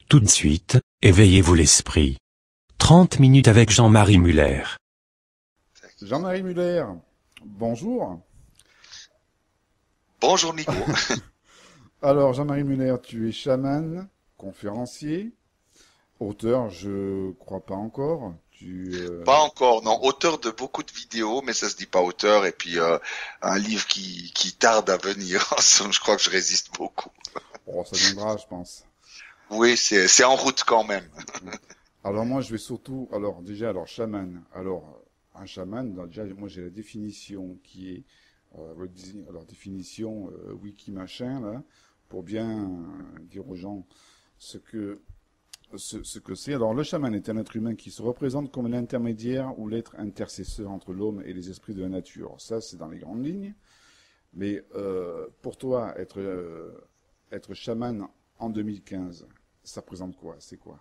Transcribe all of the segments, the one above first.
Tout de suite, éveillez-vous l'esprit. 30 minutes avec Jean-Marie Muller. Jean-Marie Muller, bonjour. Bonjour Nico. Alors Jean-Marie Muller, tu es chaman, conférencier, auteur, je crois pas encore. Pas encore, non. Auteur de beaucoup de vidéos, mais ça se dit pas auteur. Et puis un livre qui tarde à venir. Je crois que je résiste beaucoup. Oh, ça viendra, je pense. Oui, c'est en route quand même. Alors moi, je vais surtout, chaman. Alors un chaman, déjà, moi j'ai la définition qui est, définition wiki machin là, pour bien dire aux gens ce que c'est. Alors, le chaman est un être humain qui se représente comme l'intermédiaire ou l'être intercesseur entre l'homme et les esprits de la nature. Ça, c'est dans les grandes lignes. Mais pour toi, être chaman en 2015, ça représente quoi? C'est quoi?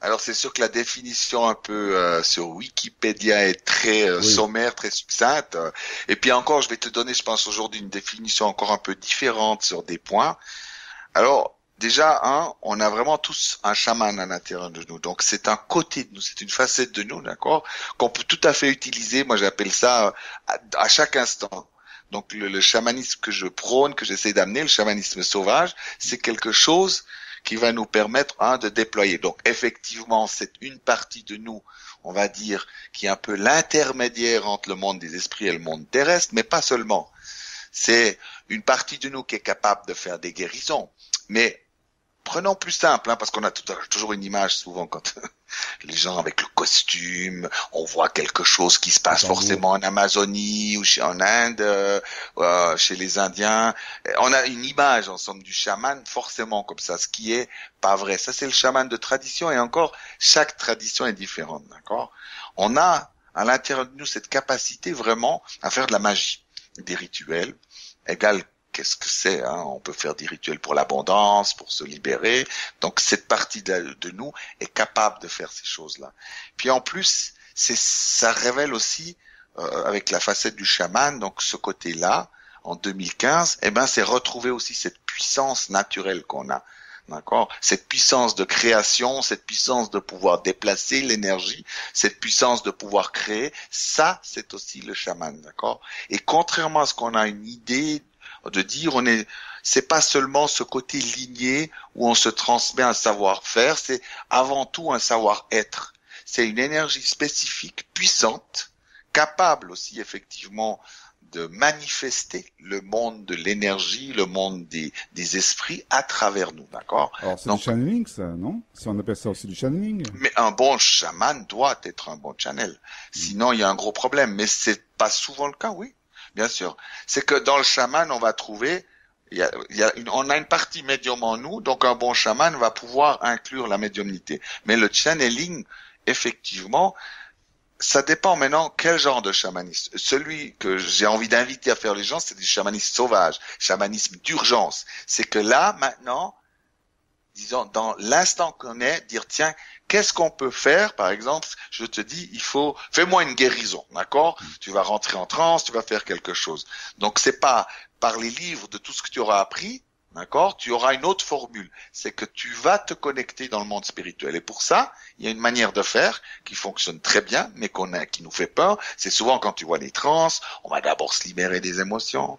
Alors, c'est sûr que la définition un peu sur Wikipédia est très sommaire, très succincte. Et puis encore, je vais te donner, je pense, aujourd'hui une définition encore un peu différente sur des points. Alors, déjà, on a vraiment tous un chaman à l'intérieur de nous. Donc, c'est un côté de nous, c'est une facette de nous, d'accord, qu'on peut tout à fait utiliser. Moi, j'appelle ça à chaque instant. Donc, le chamanisme que je prône, que j'essaie d'amener, le chamanisme sauvage, c'est quelque chose qui va nous permettre, de déployer. Donc, effectivement, c'est une partie de nous, on va dire, qui est un peu l'intermédiaire entre le monde des esprits et le monde terrestre, mais pas seulement. C'est une partie de nous qui est capable de faire des guérisons. Mais prenons plus simple, parce qu'on a toujours une image souvent quand les gens avec le costume, on voit quelque chose qui se passe forcément en Amazonie ou en Inde, chez les Indiens. On a une image ensemble du chaman forcément comme ça, ce qui est pas vrai. Ça, c'est le chaman de tradition et encore, chaque tradition est différente, d'accord? On a à l'intérieur de nous cette capacité vraiment à faire de la magie, des rituels, égal. Qu'est-ce que c'est, On peut faire des rituels pour l'abondance, pour se libérer. Donc, cette partie de nous est capable de faire ces choses-là. Puis en plus, ça révèle aussi, avec la facette du chaman, donc ce côté-là, en 2015, c'est retrouver aussi cette puissance naturelle qu'on a. D'accord? Cette puissance de création, cette puissance de pouvoir déplacer l'énergie, cette puissance de pouvoir créer, ça, c'est aussi le chaman, d'accord? Et contrairement à ce qu'on a une idée de dire, c'est pas seulement ce côté ligné où on se transmet un savoir-faire, c'est avant tout un savoir-être. C'est une énergie spécifique, puissante, capable aussi effectivement de manifester le monde de l'énergie, le monde des esprits à travers nous, d'accord? Alors c'est du channeling, ça, non? Si on appelle ça aussi du channeling. Mais un bon chaman doit être un bon channel. Sinon, il y a un gros problème. Mais c'est pas souvent le cas, oui. Bien sûr. C'est que dans le chaman, on va trouver, on a une partie médium en nous, donc un bon chaman va pouvoir inclure la médiumnité. Mais le channeling, effectivement, ça dépend maintenant quel genre de chamanisme. Celui que j'ai envie d'inviter à faire les gens, c'est du chamanisme sauvage, chamanisme d'urgence. C'est que là, maintenant, disons, dans l'instant qu'on est, dire, tiens, qu'est-ce qu'on peut faire? Par exemple, je te dis, fais-moi une guérison, d'accord? Tu vas rentrer en transe, tu vas faire quelque chose. Donc, c'est pas par les livres de tout ce que tu auras appris, d'accord? Tu auras une autre formule. C'est que tu vas te connecter dans le monde spirituel. Et pour ça, il y a une manière de faire qui fonctionne très bien, mais qui nous fait peur. C'est souvent quand tu vois les trans, on va d'abord se libérer des émotions.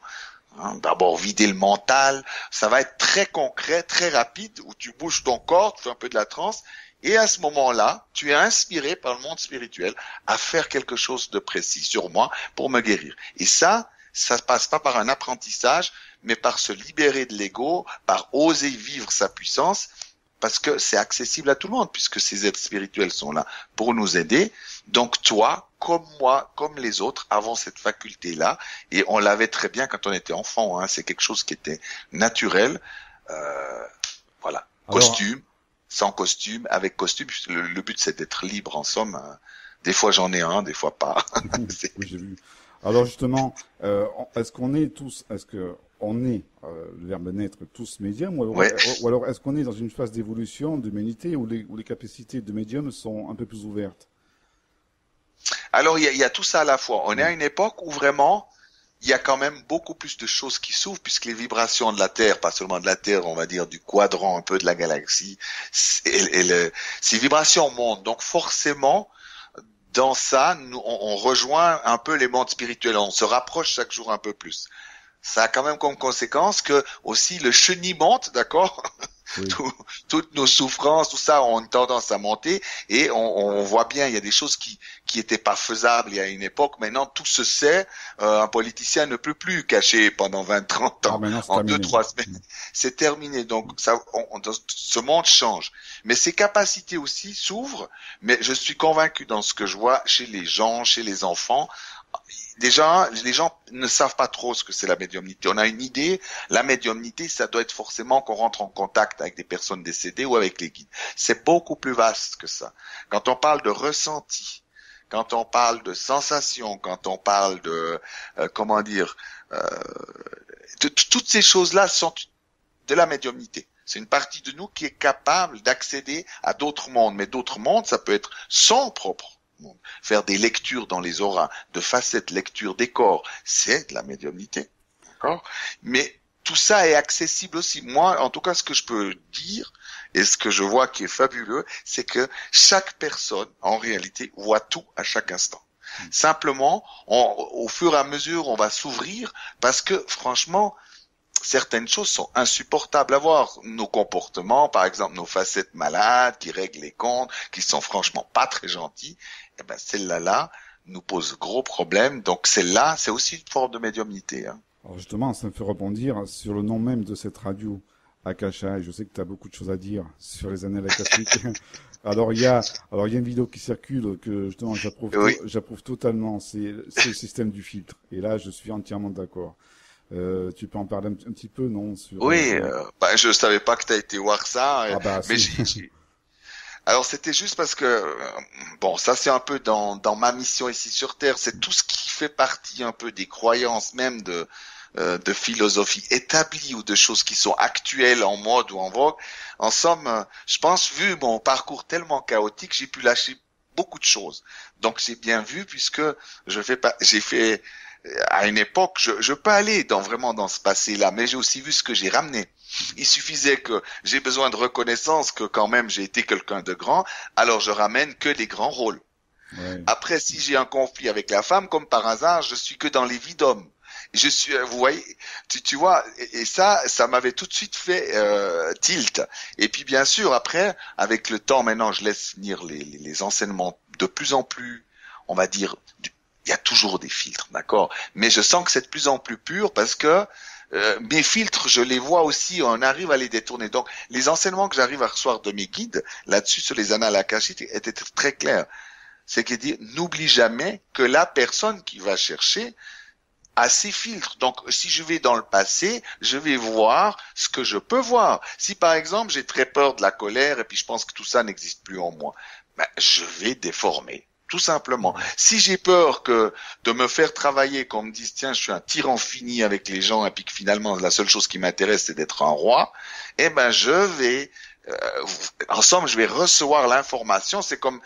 D'abord vider le mental, ça va être très concret, très rapide, où tu bouges ton corps, tu fais un peu de la transe, et à ce moment-là, tu es inspiré par le monde spirituel à faire quelque chose de précis sur moi pour me guérir. Et ça passe pas par un apprentissage, mais par se libérer de l'ego, par oser vivre sa puissance, parce que c'est accessible à tout le monde, puisque ces êtres spirituels sont là pour nous aider. Donc toi, comme moi, comme les autres, avons cette faculté-là, et on l'avait très bien quand on était enfant. C'est quelque chose qui était naturel. Voilà. Alors, costume, sans costume, avec costume. Le but, c'est d'être libre, en somme. Des fois, j'en ai un, des fois pas. Oui, j'ai vu. Alors justement, est-ce qu'on est le verbe naître, tous médiums, ou alors est-ce qu'on est dans une phase d'évolution de l'humanité où les capacités de médium sont un peu plus ouvertes? Alors, il y a tout ça à la fois. On est à une époque où vraiment, il y a quand même beaucoup plus de choses qui s'ouvrent puisque les vibrations de la Terre, pas seulement de la Terre, on va dire du quadrant un peu de la galaxie, ces vibrations montent. Donc forcément, dans ça, on rejoint un peu les mondes spirituels, on se rapproche chaque jour un peu plus. Ça a quand même comme conséquence que aussi le chenille monte, d'accord? Oui. Toutes nos souffrances, tout ça ont une tendance à monter et on voit bien, il y a des choses qui étaient pas faisables il y a une époque. Maintenant, tout se sait. Un politicien ne peut plus cacher pendant 20, 30 ans, en 2, 3 semaines. C'est terminé. Donc, ce monde change. Mais ces capacités aussi s'ouvrent. Mais je suis convaincu dans ce que je vois chez les gens, chez les enfants. Déjà, les gens ne savent pas trop ce que c'est la médiumnité. On a une idée, la médiumnité, ça doit être forcément qu'on rentre en contact avec des personnes décédées ou avec les guides. C'est beaucoup plus vaste que ça. Quand on parle de ressenti, quand on parle de sensation, quand on parle de, toutes ces choses-là sont de la médiumnité. C'est une partie de nous qui est capable d'accéder à d'autres mondes. Mais d'autres mondes, ça peut être son propre. Faire des lectures dans les auras, de facettes, lecture des corps, c'est de la médiumnité, d'accord? Mais tout ça est accessible aussi. Moi, en tout cas, ce que je peux dire et ce que je vois qui est fabuleux, c'est que chaque personne, en réalité, voit tout à chaque instant. Simplement, au fur et à mesure, on va s'ouvrir parce que, franchement, certaines choses sont insupportables à voir. Nos comportements, par exemple, nos facettes malades qui règlent les comptes, qui sont franchement pas très gentils, eh ben celle-là nous pose gros problèmes. Donc celle-là, c'est aussi une forme de médiumnité. Hein. Alors justement, ça me fait rebondir sur le nom même de cette radio, Akasha, et je sais que tu as beaucoup de choses à dire sur les annales akashiques. Alors il y a une vidéo qui circule que justement j'approuve totalement, c'est le système du filtre. Et là, je suis entièrement d'accord. Tu peux en parler un petit peu, non sur, Oui, je savais pas que tu as été voir ça, mais si. Alors c'était juste parce que bon, ça c'est un peu dans ma mission ici sur Terre, c'est tout ce qui fait partie un peu des croyances même de philosophie établie ou de choses qui sont actuelles en mode ou en vogue. En somme, je pense, vu mon parcours tellement chaotique, j'ai pu lâcher beaucoup de choses. Donc j'ai bien vu puisque j'ai fait à une époque, je peux aller vraiment dans ce passé-là, mais j'ai aussi vu ce que j'ai ramené. Il suffisait que j'ai besoin de reconnaissance que quand même j'ai été quelqu'un de grand, alors je ramène que les grands rôles. Ouais. Après, si j'ai un conflit avec la femme, comme par hasard, je suis que dans les vies d'hommes. Vous voyez, tu vois, et ça m'avait tout de suite fait tilt. Et puis bien sûr, après, avec le temps, maintenant, je laisse venir les enseignements de plus en plus, on va dire. Il y a toujours des filtres, d'accord, mais je sens que c'est de plus en plus pur parce que mes filtres, je les vois aussi, on arrive à les détourner. Donc, les enseignements que j'arrive à recevoir de mes guides, là-dessus, sur les annales akashiques, étaient très clairs. C'est qu'il dit, n'oublie jamais que la personne qui va chercher a ses filtres. Donc, si je vais dans le passé, je vais voir ce que je peux voir. Si, par exemple, j'ai très peur de la colère et puis je pense que tout ça n'existe plus en moi, je vais déformer. Tout simplement. Si j'ai peur de me faire travailler, qu'on me dise tiens, je suis un tyran fini avec les gens et puis que finalement la seule chose qui m'intéresse c'est d'être un roi, eh ben je vais en somme, je vais recevoir l'information, c'est comme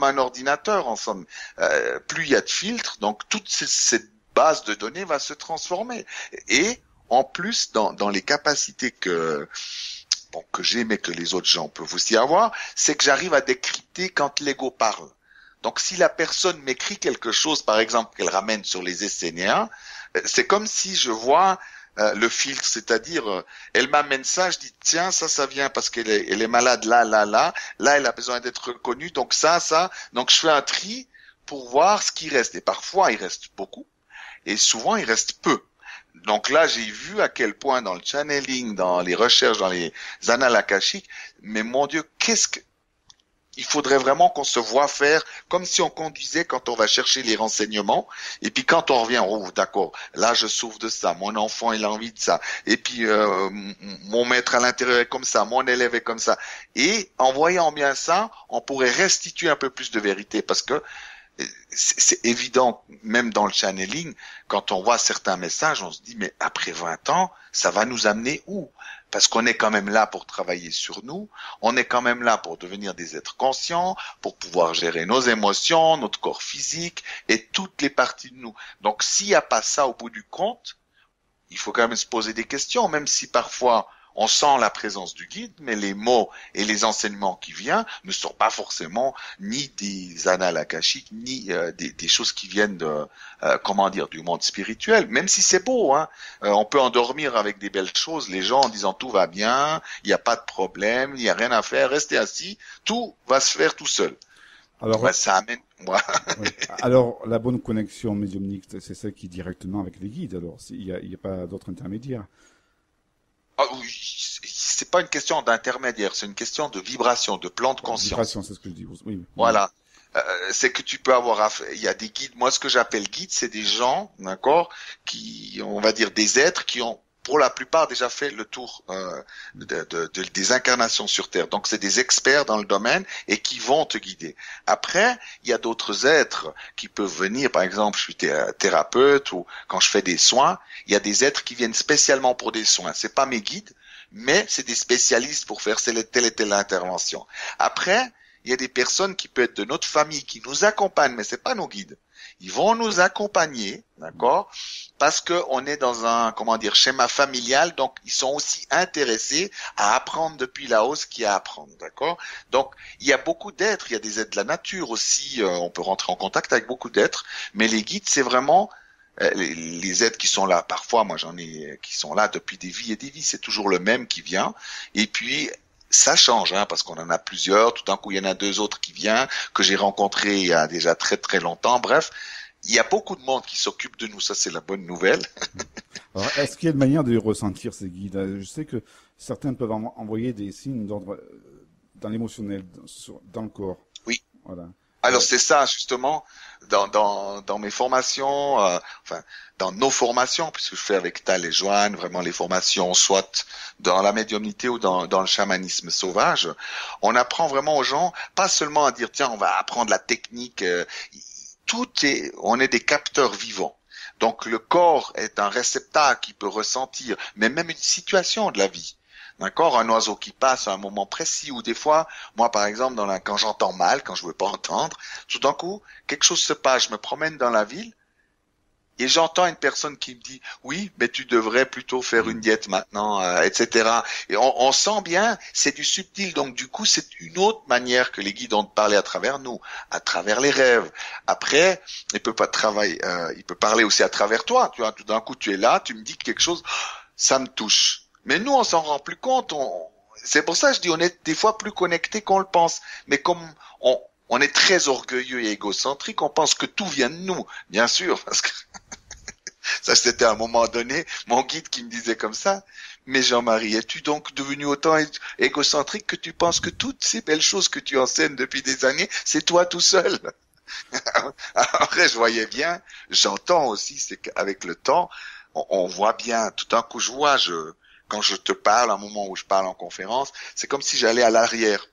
un ordinateur en somme. Plus il y a de filtres, donc toute cette base de données va se transformer. Et en plus dans les capacités que j'ai mais que les autres gens peuvent aussi avoir, c'est que j'arrive à décrypter quand l'ego parle. Donc, si la personne m'écrit quelque chose, par exemple, qu'elle ramène sur les Esséniens, c'est comme si je vois le filtre, c'est-à-dire, elle m'amène ça, je dis, tiens, ça vient parce qu'elle est malade là, elle a besoin d'être reconnue, donc ça, donc je fais un tri pour voir ce qui reste. Et parfois, il reste beaucoup, et souvent, il reste peu. Donc là, j'ai vu à quel point dans le channeling, dans les recherches, dans les annales akashiques, mais mon Dieu, il faudrait vraiment qu'on se voit faire comme si on conduisait quand on va chercher les renseignements. Et puis quand on revient, oh d'accord, là je souffre de ça, mon enfant il a envie de ça. Et puis mon maître à l'intérieur est comme ça, mon élève est comme ça. Et en voyant bien ça, on pourrait restituer un peu plus de vérité parce que c'est évident, même dans le channeling, quand on voit certains messages, on se dit, mais après 20 ans, ça va nous amener où? parce qu'on est quand même là pour travailler sur nous, on est quand même là pour devenir des êtres conscients, pour pouvoir gérer nos émotions, notre corps physique et toutes les parties de nous. Donc s'il n'y a pas ça au bout du compte, il faut quand même se poser des questions, même si parfois on sent la présence du guide, mais les mots et les enseignements qui viennent ne sont pas forcément ni des annales akashiques, ni des choses qui viennent de, du monde spirituel. Même si c'est beau, hein, on peut endormir avec des belles choses, les gens en disant tout va bien, il n'y a pas de problème, il n'y a rien à faire, restez assis, tout va se faire tout seul. Alors, Ça amène. oui. Alors, la bonne connexion médiumnique, c'est celle qui est directement avec les guides. Alors, il y a pas d'autres intermédiaires. Ah oui, c'est pas une question d'intermédiaire, c'est une question de vibration, de plan de conscience. Vibration, c'est ce que je dis. Oui. Voilà. C'est que tu peux avoir il y a des guides. Moi, ce que j'appelle guides, c'est des gens, d'accord, qui, on va dire, des êtres qui ont, pour la plupart, déjà fait le tour des incarnations sur Terre. Donc, c'est des experts dans le domaine et qui vont te guider. Après, il y a d'autres êtres qui peuvent venir. Par exemple, je suis thérapeute ou quand je fais des soins, il y a des êtres qui viennent spécialement pour des soins. C'est pas mes guides, mais c'est des spécialistes pour faire telle et telle intervention. Après, il y a des personnes qui peuvent être de notre famille, qui nous accompagnent, mais c'est pas nos guides. Ils vont nous accompagner, d'accord, parce que on est dans un, schéma familial, donc ils sont aussi intéressés à apprendre depuis là-haut ce qu'il y a à apprendre, d'accord. Donc il y a beaucoup d'êtres, il y a des êtres de la nature aussi, on peut rentrer en contact avec beaucoup d'êtres, mais les guides, c'est vraiment les êtres qui sont là. Parfois, moi j'en ai qui sont là depuis des vies et des vies, c'est toujours le même qui vient, et puis ça change, hein, parce qu'on en a plusieurs. Tout d'un coup, il y en a 2 autres qui viennent, que j'ai rencontrés il y a déjà très très longtemps. Bref, il y a beaucoup de monde qui s'occupe de nous. Ça, c'est la bonne nouvelle. Alors, est-ce qu'il y a une manière de ressentir ces guides? Je sais que certains peuvent envoyer des signes d'ordre dans l'émotionnel, dans le corps. Oui. Voilà. Alors c'est ça justement dans mes formations, dans nos formations, puisque je fais avec Tal et Joanne vraiment les formations, soit dans la médiumnité ou dans le chamanisme sauvage, on apprend vraiment aux gens, pas seulement à dire tiens on va apprendre la technique, on est des capteurs vivants. Donc le corps est un réceptacle qui peut ressentir, mais même une situation de la vie. D'accord, un oiseau qui passe à un moment précis, ou des fois, moi par exemple, quand j'entends mal, quand je veux pas entendre, tout d'un coup, quelque chose se passe, je me promène dans la ville, et j'entends une personne qui me dit, oui, mais tu devrais plutôt faire une diète maintenant, etc. Et on sent bien, c'est du subtil, donc du coup, c'est une autre manière que les guides ont de parler à travers nous, à travers les rêves. Après, il peut parler aussi à travers toi, tu vois, tout d'un coup, tu es là, tu me dis quelque chose, ça me touche. Mais nous, on s'en rend plus compte. C'est pour ça que je dis, on est des fois plus connectés qu'on le pense. Mais comme on est très orgueilleux et égocentrique, on pense que tout vient de nous, bien sûr, parce que ça, c'était à un moment donné mon guide qui me disait comme ça. Mais Jean-Marie, es-tu donc devenu autant égocentrique que tu penses que toutes ces belles choses que tu enseignes depuis des années, c'est toi tout seul? Après, je voyais bien, j'entends aussi, c'est qu'avec le temps, on voit bien, tout d'un coup, quand je te parle, à un moment où je parle en conférence, c'est comme si j'allais à l'arrière.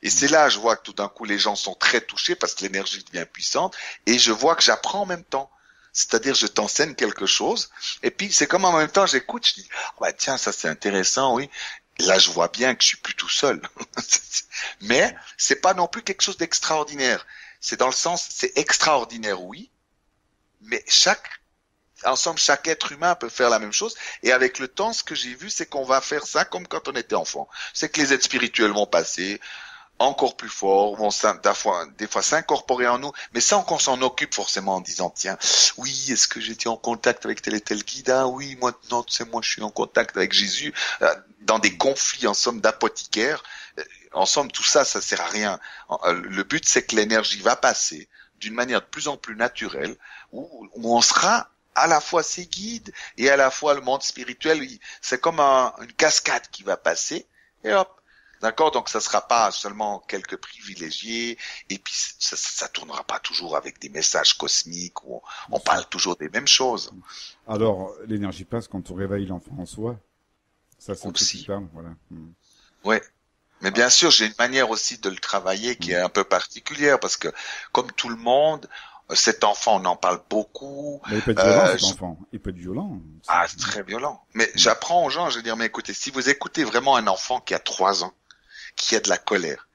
Et c'est là, je vois que tout d'un coup, les gens sont très touchés parce que l'énergie devient puissante et je vois que j'apprends en même temps. C'est-à-dire, je t'enseigne quelque chose et puis c'est comme en même temps, j'écoute, je dis, bah, tiens, ça c'est intéressant, oui. Là, je vois bien que je suis plus tout seul. Mais c'est pas non plus quelque chose d'extraordinaire. C'est dans le sens, c'est extraordinaire, oui. Mais chaque être humain peut faire la même chose. Et avec le temps, ce que j'ai vu, c'est qu'on va faire ça comme quand on était enfant. C'est que les êtres spirituels vont passer encore plus fort, vont des fois s'incorporer en nous, mais sans qu'on s'en occupe forcément en disant, tiens, oui, est-ce que j'étais en contact avec tel et tel guide? Ah oui, moi, non, tu sais, moi, je suis en contact avec Jésus, dans des conflits, en somme, d'apothicaires. En somme, tout ça, ça sert à rien. Le but, c'est que l'énergie va passer d'une manière de plus en plus naturelle, où on sera à la fois ses guides et à la fois le monde spirituel. C'est comme une cascade qui va passer et hop. D'accord? Donc ça sera pas seulement quelques privilégiés et puis ça tournera pas toujours avec des messages cosmiques où on parle toujours des mêmes choses. Alors, l'énergie passe quand on réveille l'enfant en soi. Ça, c'est aussi. Voilà. Ouais. Mais bien sûr, j'ai une manière aussi de le travailler qui est un peu particulière parce que comme tout le monde, Cet enfant, on en parle beaucoup. Mais il peut être violent, cet enfant. Il peut être violent. Ah, c'est très violent. Mais j'apprends aux gens, je vais dire, mais écoutez, si vous écoutez vraiment un enfant qui a 3 ans, qui a de la colère,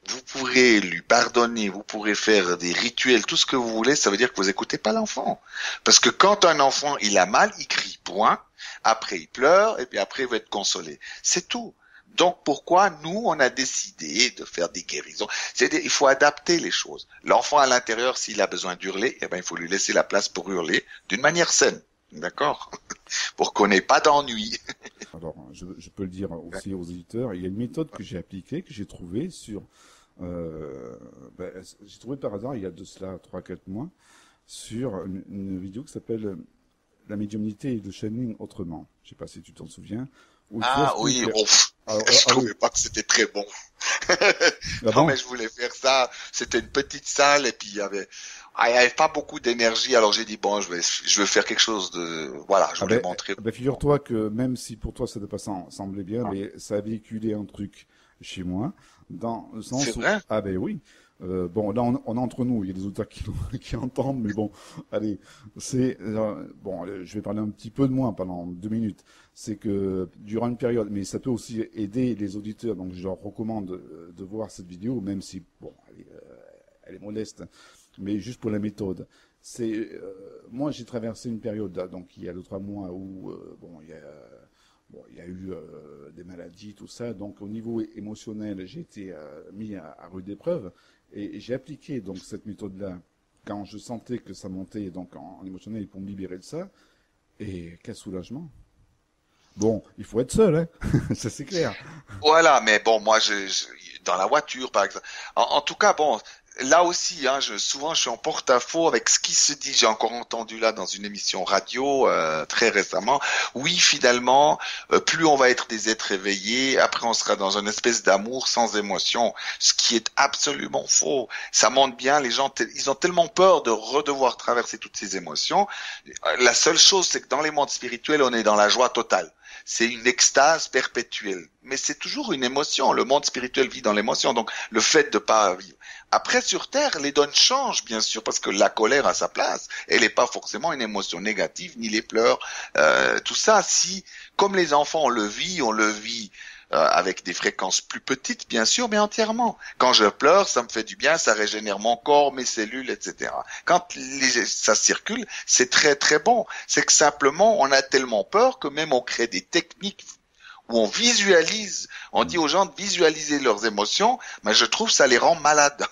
vous pourrez lui pardonner, vous pourrez faire des rituels, tout ce que vous voulez, ça veut dire que vous écoutez pas l'enfant. Parce que quand un enfant, il a mal, il crie, point. Après, il pleure, et puis après, il va être consolé. C'est tout. Donc, pourquoi nous, on a décidé de faire des guérisons? Il faut adapter les choses. L'enfant à l'intérieur, s'il a besoin d'hurler, eh ben, il faut lui laisser la place pour hurler d'une manière saine. D'accord? Pour qu'on n'ait pas d'ennui. Alors, je peux le dire aussi aux éditeurs, il y a une méthode que j'ai appliquée, que j'ai trouvée sur... j'ai trouvé par hasard, il y a de cela 3-4 mois, sur une vidéo qui s'appelle La médiumnité et le channeling autrement. Je sais pas si tu t'en souviens. Ah oui, je trouvais pas que c'était très bon. Non, mais je voulais faire ça. C'était une petite salle et puis il y avait pas beaucoup d'énergie. Alors j'ai dit bon, je vais faire quelque chose de, voilà, je voulais montrer. Figure-toi que même si pour toi ça ne pas sembler bien, mais ça a véhiculé un truc chez moi dans le sens où vrai? Ah ben oui. Bon, là, on est entre nous. Il y a des auteurs qui entendent, mais bon, allez, bon, je vais parler un petit peu de moi pendant 2 minutes. C'est que durant une période, mais ça peut aussi aider les auditeurs. Donc, je leur recommande de voir cette vidéo, même si, bon, elle est modeste, mais juste pour la méthode. Moi, j'ai traversé une période là, donc il y a 2-3 mois où, il y a eu des maladies, tout ça. Donc, au niveau émotionnel, j'ai été mis à rude épreuve. Et j'ai appliqué donc cette méthode-là quand je sentais que ça montait donc en émotionnel pour me libérer de ça. Et quel soulagement. Bon, il faut être seul, hein. Ça c'est clair. Voilà, mais bon, moi, dans la voiture, par exemple. En tout cas, bon, là aussi, souvent, je suis en porte-à-faux avec ce qui se dit. J'ai encore entendu là dans une émission radio très récemment. Oui, finalement, plus on va être des êtres éveillés, après on sera dans une espèce d'amour sans émotion, ce qui est absolument faux. Ça montre bien, les gens, ils ont tellement peur de redevoir traverser toutes ces émotions. La seule chose, c'est que dans les mondes spirituels, on est dans la joie totale. C'est une extase perpétuelle. Mais c'est toujours une émotion. Le monde spirituel vit dans l'émotion. Donc, le fait de pas vivre. Après, sur Terre, les donnes changent, bien sûr, parce que la colère a sa place. Elle n'est pas forcément une émotion négative, ni les pleurs, tout ça. Si, comme les enfants, on le vit avec des fréquences plus petites, bien sûr, mais entièrement. Quand je pleure, ça me fait du bien, ça régénère mon corps, mes cellules, etc. Quand ça circule, c'est très très bon. C'est que simplement, on a tellement peur que même on crée des techniques où on visualise, on dit aux gens de visualiser leurs émotions, mais je trouve que ça les rend malades.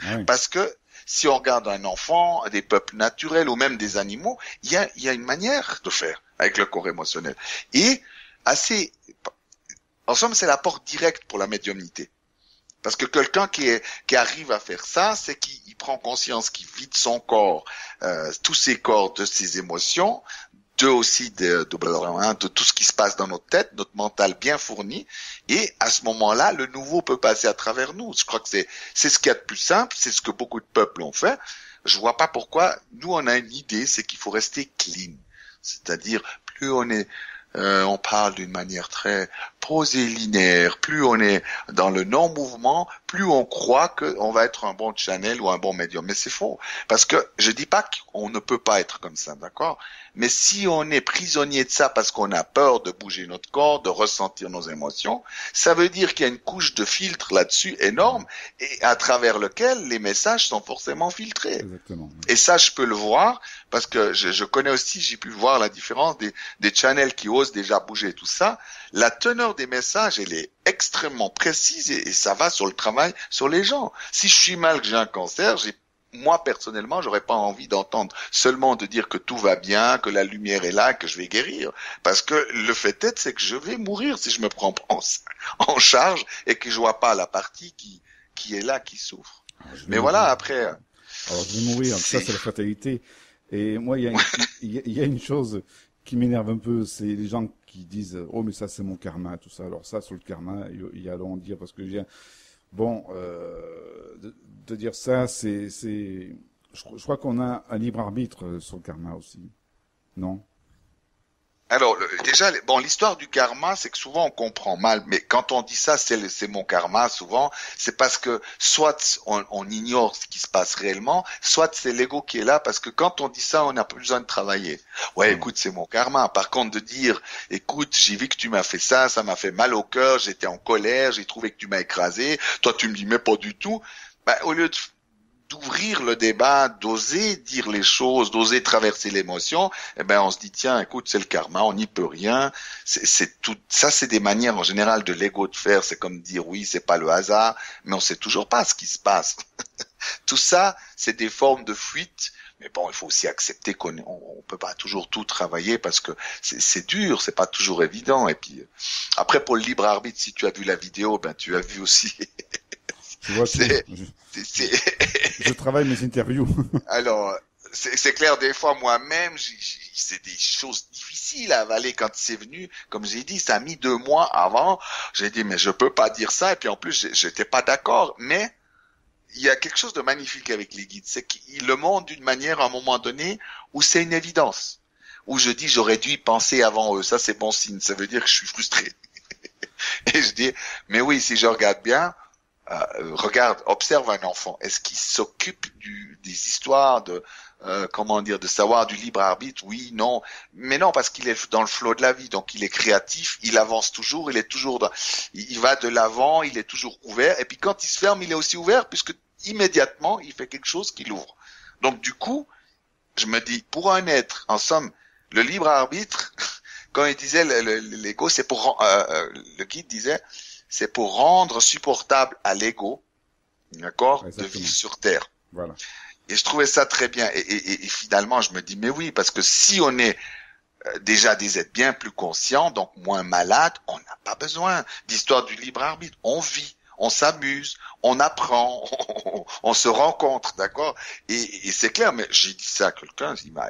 Oui. Parce que si on regarde un enfant, des peuples naturels ou même des animaux, il y a une manière de faire avec le corps émotionnel. Et en somme, c'est la porte directe pour la médiumnité. Parce que quelqu'un qui arrive à faire ça, c'est qu'il prend conscience qu'il vide son corps, tous ses corps de ses émotions, de tout ce qui se passe dans notre tête, notre mental bien fourni, et à ce moment-là, le nouveau peut passer à travers nous. Je crois que c'est ce qu'il y a de plus simple, c'est ce que beaucoup de peuples ont fait. Je vois pas pourquoi. Nous, on a une idée, c'est qu'il faut rester clean. C'est-à-dire, plus on parle d'une manière très prosélynaire, plus on est dans le non-mouvement, plus on croit qu'on va être un bon channel ou un bon médium. Mais c'est faux. Parce que je dis pas qu'on ne peut pas être comme ça, d'accord? Mais si on est prisonnier de ça parce qu'on a peur de bouger notre corps, de ressentir nos émotions, ça veut dire qu'il y a une couche de filtre là-dessus énorme et à travers lequel les messages sont forcément filtrés. Exactement. Et ça, je peux le voir parce que je connais aussi, j'ai pu voir la différence des channels qui osent déjà bouger tout ça. La teneur des messages, elle est extrêmement précise et ça va sur le travail, sur les gens. Si je suis mal, que j'ai un cancer, moi, personnellement, j'aurais pas envie d'entendre seulement de dire que tout va bien, que la lumière est là, que je vais guérir. Parce que le fait est, c'est que je vais mourir si je me prends en charge et que je vois pas la partie qui est là, qui souffre. Mais voilà, après. Alors, je vais mourir. Ça, c'est la fatalité. Et moi, il y a une chose qui m'énerve un peu, c'est les gens qui disent, oh, mais ça, c'est mon karma, tout ça. Alors ça, sur le karma, il y a à en dire parce que bon, de dire ça, je crois qu'on a un libre arbitre sur le karma aussi, non? Alors, déjà, bon, l'histoire du karma, c'est que souvent on comprend mal, mais quand on dit ça, c'est mon karma, souvent, c'est parce que soit on ignore ce qui se passe réellement, soit c'est l'ego qui est là, parce que quand on dit ça, on n'a pas besoin de travailler. Ouais, écoute, c'est mon karma. Par contre, de dire, écoute, j'ai vu que tu m'as fait ça m'a fait mal au cœur, j'étais en colère, j'ai trouvé que tu m'as écrasé, toi tu me dis, mais pas du tout. Ben, au lieu d'ouvrir le débat, d'oser dire les choses, d'oser traverser l'émotion, eh ben on se dit tiens, écoute, c'est le karma, on n'y peut rien. C'est tout ça, c'est des manières en général de l'ego de faire. C'est comme dire oui, c'est pas le hasard, mais on sait toujours pas ce qui se passe. Tout ça, c'est des formes de fuite. Mais bon, il faut aussi accepter qu'on peut pas toujours tout travailler parce que c'est dur, c'est pas toujours évident. Et puis après, pour le libre arbitre, si tu as vu la vidéo, ben tu as vu aussi. Tu vois, je travaille mes interviews. Alors, c'est clair, des fois moi-même, c'est des choses difficiles à avaler quand c'est venu. Comme j'ai dit, ça a mis 2 mois avant. J'ai dit, mais je peux pas dire ça. Et puis en plus, j'étais pas d'accord. Mais il y a quelque chose de magnifique avec les guides. C'est qu'ils le montrent d'une manière, à un moment donné, où c'est une évidence. Où je dis, j'aurais dû y penser avant eux. Ça, c'est bon signe. Ça veut dire que je suis frustré. Et je dis, mais oui, si je regarde bien, regarde, observe un enfant. Est-ce qu'il s'occupe des histoires de de savoir du libre arbitre? Oui, non, mais non, parce qu'il est dans le flot de la vie, donc il est créatif, il avance toujours, il est toujours il va de l'avant, il est toujours ouvert. Et puis quand il se ferme, il est aussi ouvert puisque immédiatement il fait quelque chose qui l'ouvre. Donc du coup, je me dis, pour un être, en somme, le libre arbitre, quand il disait l'ego, c'est pour le guide disait. C'est pour rendre supportable à l'ego, d'accord, de vivre sur Terre. Voilà. Et je trouvais ça très bien. Et finalement, je me dis, mais oui, parce que si on est déjà des êtres bien plus conscients, donc moins malades, on n'a pas besoin d'histoire du libre arbitre. On vit, on s'amuse, on apprend, on se rencontre, d'accord. Et c'est clair, mais j'ai dit ça à quelqu'un, il m'a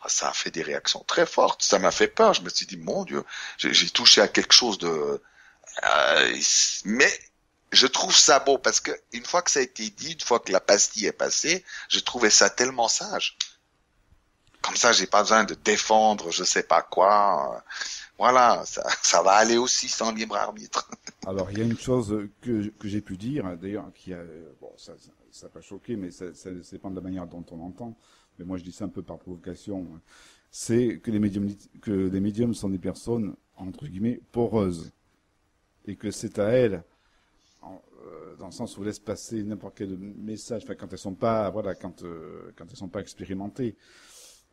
ça a fait des réactions très fortes, ça m'a fait peur. Je me suis dit, mon Dieu, j'ai touché à quelque chose de... mais je trouve ça beau parce que une fois que ça a été dit, une fois que la pastille est passée, je trouvais ça tellement sage. Comme ça, j'ai pas besoin de défendre, je sais pas quoi. Voilà, ça va aller aussi sans libre arbitre. Alors, il y a une chose que j'ai pu dire, d'ailleurs, qui a, bon, ça n'a pas choqué, mais ça dépend de la manière dont on entend. Mais moi, je dis ça un peu par provocation. C'est que les médiums sont des personnes, entre guillemets, poreuses. Et que c'est à elles, dans le sens où elles laissent passer n'importe quel message, enfin quand elles sont pas, voilà, quand elles sont pas expérimentées,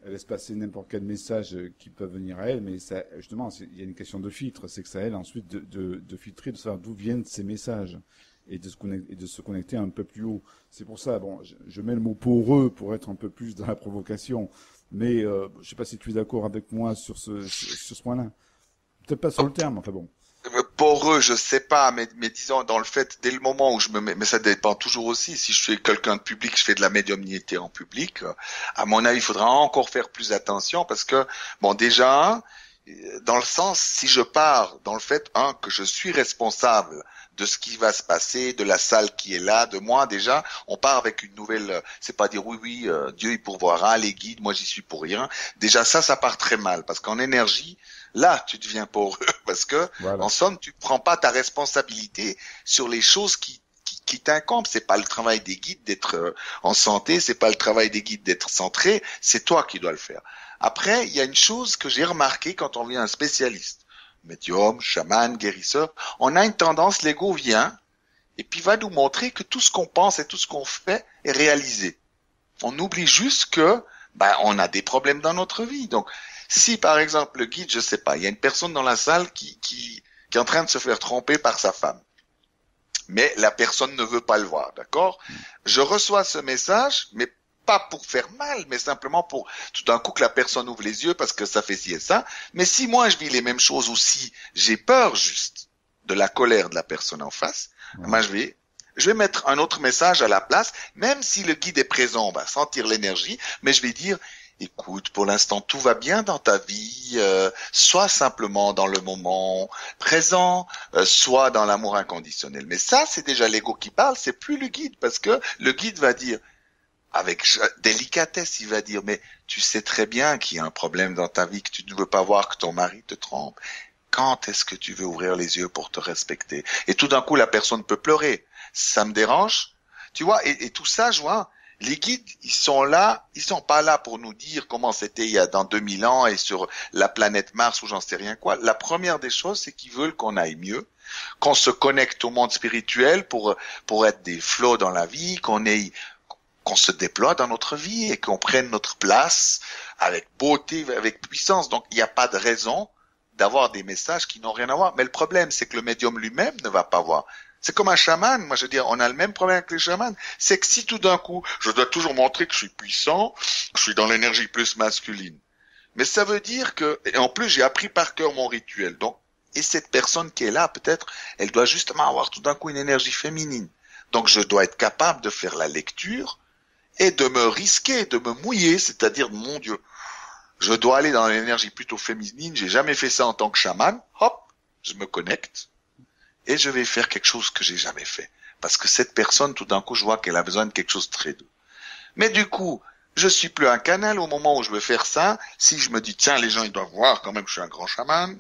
elles laissent passer n'importe quel message qui peut venir à elles, mais ça, justement, il y a une question de filtre, c'est que c'est à elles ensuite de filtrer, de savoir d'où viennent ces messages et de se connecter un peu plus haut. C'est pour ça, bon, je mets le mot poreux pour être un peu plus dans la provocation, mais je sais pas si tu es d'accord avec moi sur ce point-là. Peut-être pas sur le terme, enfin bon. Poreux, je sais pas, mais disons dans le fait, dès le moment où je me mets, mais ça dépend toujours aussi, si je suis quelqu'un de public, je fais de la médiumnité en public, à mon avis, il faudra encore faire plus attention parce que, bon, déjà, dans le sens, si je pars dans le fait, que je suis responsable de ce qui va se passer, de la salle qui est là, de moi, déjà, on part avec une nouvelle, c'est pas dire oui, Dieu il pourvoira, les guides, moi j'y suis pour rien. Déjà ça part très mal parce qu'en énergie, là, tu deviens poreux parce que, voilà. En somme, tu prends pas ta responsabilité sur les choses qui t'incombent. C'est pas le travail des guides d'être en santé, c'est pas le travail des guides d'être centré, c'est toi qui dois le faire. Après, il y a une chose que j'ai remarqué quand on vient un spécialiste, médium, chaman, guérisseur, on a une tendance, l'ego vient et puis va nous montrer que tout ce qu'on pense et tout ce qu'on fait est réalisé. On oublie juste que, on a des problèmes dans notre vie. Donc, si par exemple le guide, je sais pas, il y a une personne dans la salle qui est en train de se faire tromper par sa femme, mais la personne ne veut pas le voir, d'accord? Je reçois ce message, mais pas pour faire mal, mais simplement pour tout d'un coup que la personne ouvre les yeux parce que ça fait ci et ça. Mais si moi je vis les mêmes choses ou si j'ai peur juste de la colère de la personne en face, moi je vais mettre un autre message à la place, même si le guide est présent, on va sentir l'énergie, mais je vais dire, écoute, pour l'instant tout va bien dans ta vie, sois simplement dans le moment présent, sois dans l'amour inconditionnel. Mais ça, c'est déjà l'ego qui parle, c'est plus le guide, parce que le guide va dire, avec délicatesse, il va dire, mais tu sais très bien qu'il y a un problème dans ta vie, que tu ne veux pas voir que ton mari te trompe. Quand est-ce que tu veux ouvrir les yeux pour te respecter? Et tout d'un coup, la personne peut pleurer. Ça me dérange. Tu vois, et tout ça, je vois, les guides, ils sont pas là pour nous dire comment c'était il y a dans 2000 ans et sur la planète Mars ou j'en sais rien quoi. La première des choses, c'est qu'ils veulent qu'on aille mieux, qu'on se connecte au monde spirituel pour être des flots dans la vie, qu'on se déploie dans notre vie et qu'on prenne notre place avec beauté, avec puissance. Donc, il n'y a pas de raison d'avoir des messages qui n'ont rien à voir. Mais le problème, c'est que le médium lui-même ne va pas voir. C'est comme un chaman. Moi, je veux dire, on a le même problème avec les chamans. C'est que si tout d'un coup, je dois toujours montrer que je suis puissant, je suis dans l'énergie plus masculine. Mais ça veut dire que, et en plus, j'ai appris par cœur mon rituel. Donc, et cette personne qui est là, peut-être, elle doit justement avoir tout d'un coup une énergie féminine. Donc, je dois être capable de faire la lecture et de me risquer, de me mouiller, c'est-à-dire, mon Dieu, je dois aller dans l'énergie plutôt féminine, j'ai jamais fait ça en tant que chaman, hop, je me connecte, et je vais faire quelque chose que j'ai jamais fait. Parce que cette personne, tout d'un coup, je vois qu'elle a besoin de quelque chose de très doux. Mais du coup, je suis plus un canal au moment où je veux faire ça, si je me dis, tiens, les gens, ils doivent voir quand même que je suis un grand chaman,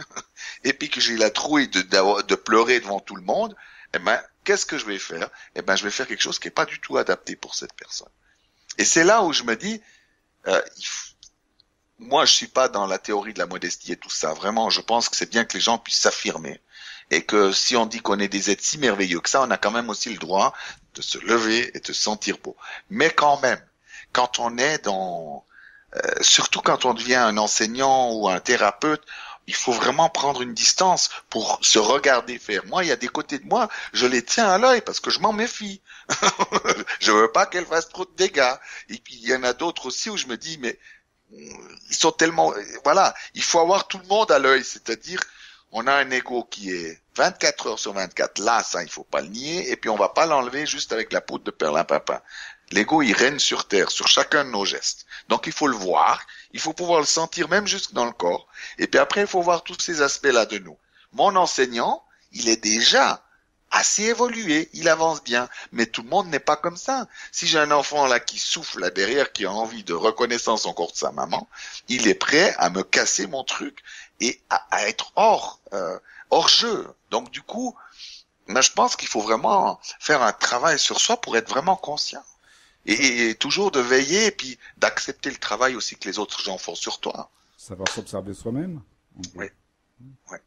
et puis que j'ai la trouille de pleurer devant tout le monde, eh ben, qu'est-ce que je vais faire? Eh ben, je vais faire quelque chose qui est pas du tout adapté pour cette personne. Et c'est là où je me dis, moi, je suis pas dans la théorie de la modestie et tout ça. Vraiment, je pense que c'est bien que les gens puissent s'affirmer. Et que si on dit qu'on est des êtres si merveilleux que ça, on a quand même aussi le droit de se lever et de se sentir beau. Mais quand même, quand on est surtout quand on devient un enseignant ou un thérapeute, il faut vraiment prendre une distance pour se regarder faire. Moi, il y a des côtés de moi, je les tiens à l'œil parce que je m'en méfie. Je veux pas qu'elles fassent trop de dégâts. Et puis, il y en a d'autres aussi où je me dis, mais ils sont tellement... Voilà, il faut avoir tout le monde à l'œil, c'est-à-dire, on a un ego qui est 24 heures sur 24. Là, ça, il faut pas le nier. Et puis, on va pas l'enlever juste avec la poudre de perlimpinpin. L'ego, il règne sur Terre, sur chacun de nos gestes. Donc, il faut le voir, il faut pouvoir le sentir même jusque dans le corps. Et puis après, il faut voir tous ces aspects-là de nous. Mon enseignant, il est déjà assez évolué, il avance bien, mais tout le monde n'est pas comme ça. Si j'ai un enfant là qui souffle là derrière, qui a envie de reconnaissance encore de sa maman, il est prêt à me casser mon truc et à être hors jeu. Donc du coup, moi, je pense qu'il faut vraiment faire un travail sur soi pour être vraiment conscient. Et toujours de veiller et puis d'accepter le travail aussi que les autres gens font sur toi. Savoir s'observer soi-même. Oui. Ouais.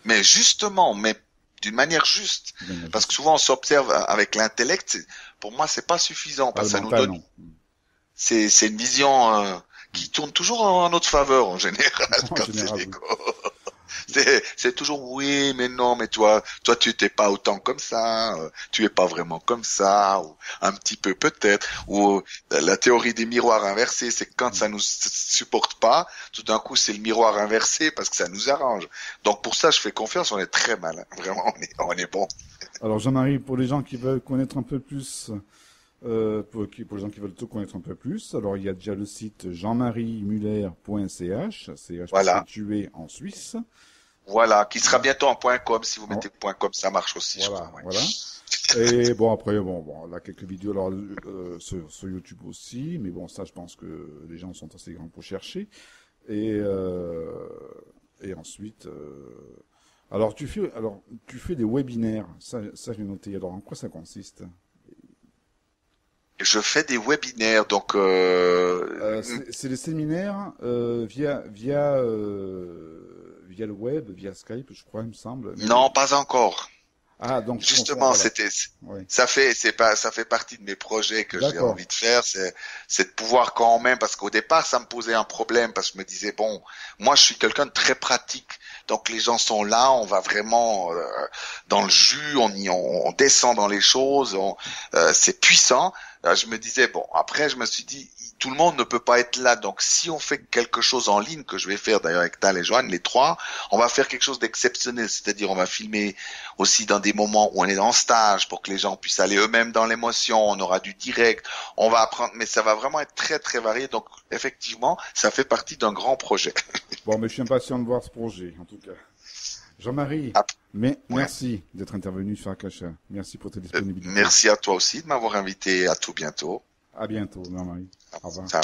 Mais justement, mais d'une manière juste. Parce que souvent on s'observe avec l'intellect, pour moi c'est pas suffisant parce que ça nous donne. C'est une vision qui tourne toujours en notre faveur en général quand c'est l'ego. C'est toujours oui, mais non, mais toi tu t'es pas autant comme ça, tu es pas vraiment comme ça, ou un petit peu peut-être, ou la théorie des miroirs inversés, c'est que quand ça nous supporte pas, tout d'un coup c'est le miroir inversé parce que ça nous arrange. Donc pour ça je fais confiance, on est très malin, vraiment on est bon. Alors Jean-Marie, pour les gens qui veulent connaître un peu plus, pour les gens qui veulent tout connaître un peu plus, alors il y a déjà le site jeanmariemuller.ch, voilà. situé en Suisse. Voilà, qui sera bientôt en .com, si vous mettez .com, ça marche aussi, voilà, je crois. Ouais. Voilà. Et bon, après, bon, là, quelques vidéos alors, sur YouTube aussi, mais bon, ça, je pense que les gens sont assez grands pour chercher. Et ensuite, alors, tu fais des webinaires, ça, j'ai noté. Alors, en quoi ça consiste? Je fais des webinaires, donc... c'est des séminaires via le web, via Skype, je crois, il me semble. Non, pas encore. Ah, donc justement, voilà. Ça fait partie de mes projets que j'ai envie de faire, c'est de pouvoir quand même, parce qu'au départ, ça me posait un problème, parce que je me disais, bon, moi, je suis quelqu'un de très pratique, donc les gens sont là, on va vraiment dans le jus, on descend dans les choses, c'est puissant. Je me disais, bon, après, je me suis dit, tout le monde ne peut pas être là. Donc, si on fait quelque chose en ligne, que je vais faire d'ailleurs avec Tal et Joanne, les trois, on va faire quelque chose d'exceptionnel. C'est-à-dire, on va filmer aussi dans des moments où on est en stage pour que les gens puissent aller eux-mêmes dans l'émotion. On aura du direct. On va apprendre, mais ça va vraiment être très, très varié. Donc, effectivement, ça fait partie d'un grand projet. Bon, mais je suis impatient de voir ce projet, en tout cas. Jean-Marie, merci d'être intervenu sur Akasha. Merci pour ta disponibilité. Merci à toi aussi de m'avoir invité. À tout bientôt. À bientôt, Marie. Au revoir. Ciao.